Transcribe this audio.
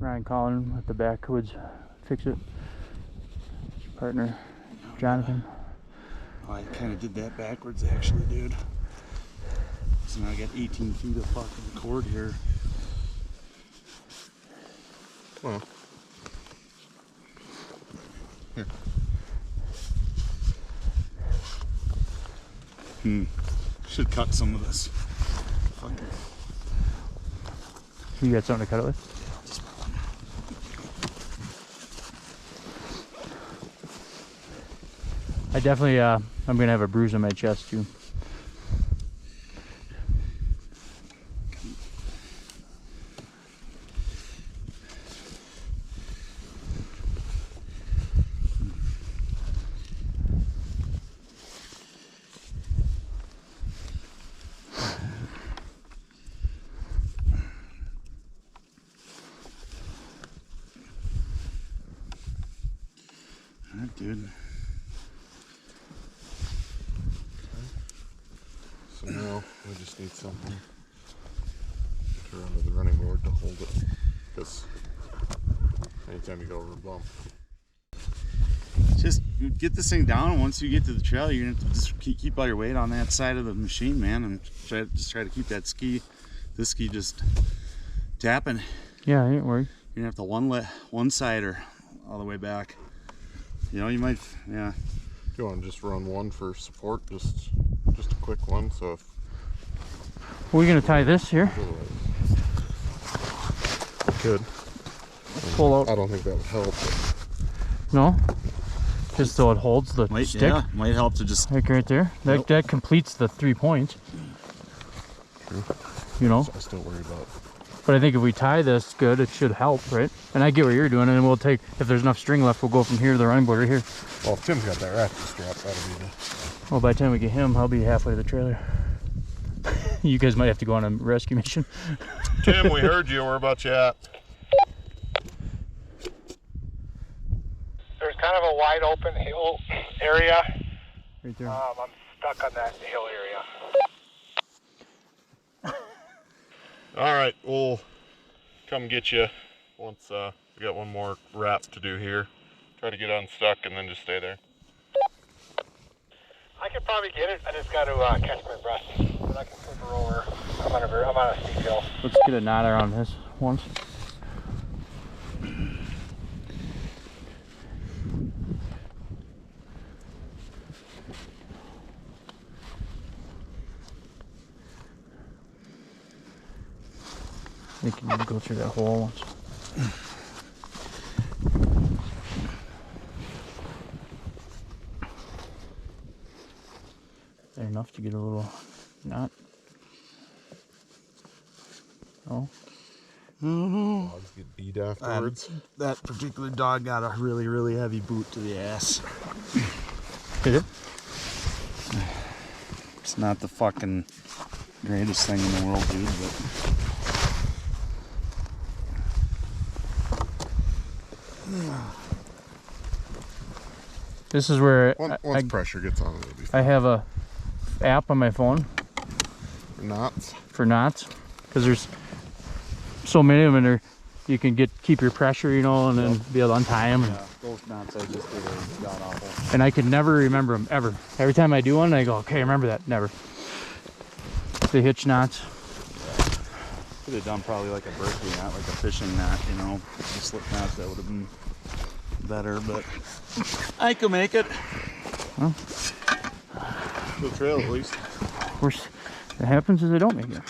Ryan Collin at the backwoods fix it. Partner Jonathan. Oh, I kind of did that backwards actually, dude. So now I got 18 feet of fucking cord here. Well, here. Should cut some of this. Fucking. You got something to cut it with? Just I definitely, I'm gonna have a bruise on my chest too. Alright, dude. So now we just need something to run to the running board to hold it, because anytime you go over a bump. Just get this thing down, and once you get to the trail, you're gonna have to just keep all your weight on that side of the machine, man, and try to keep that this ski just tapping. Yeah, ain't worried. You're gonna have to one side or all the way back. You know, you might, yeah. Do you want to just run one for support, just a quick one, so if We're gonna tie this here. Good. Pull out. I don't think that would help. But No, just so it holds the stick. Yeah, might help to just Like right there. That completes the 3 points. True. You know. I still worry about. But I think if we tie this good, it should help, right? And I get what you're doing, and then we'll take, if there's enough string left, we'll go from here to the running board right here. Well, if Tim's got that ratchet strap, that'll be the. Well, by the time we get him, I'll be halfway to the trailer. You guys might have to go on a rescue mission. Tim, we heard you. Where about you at? There's kind of a wide open hill area. Right there. I'm stuck on that hill area. All right, we'll come get you once we got one more wrap to do here. Try to get unstuck and then just stay there. I could probably get it. I just got to catch my breath. But I can flip her over. I'm on a steep hill. Let's get a knot around this once. I think you need to go through that hole once. Is that enough to get a little knot? No? no. Dogs get beat afterwards. That particular dog got a really, really heavy boot to the ass. Did it? It's not the fucking greatest thing in the world, dude, but This is where Once pressure gets on it, it'll be fine. I have a app on my phone Knots. for knots, because there's so many of them, and you can keep your pressure, you know, and then be able to untie them. yeah, those knots I just did are god awful. And I can never remember them ever. Every time I do one, I go, okay, remember that. Never. The hitch knots. Could have done probably like a Berkeley knot, like a fishing knot, you know, the slip knots, that would have been better, but I could make it. Well, The trail at least. worst that happens is I don't make it.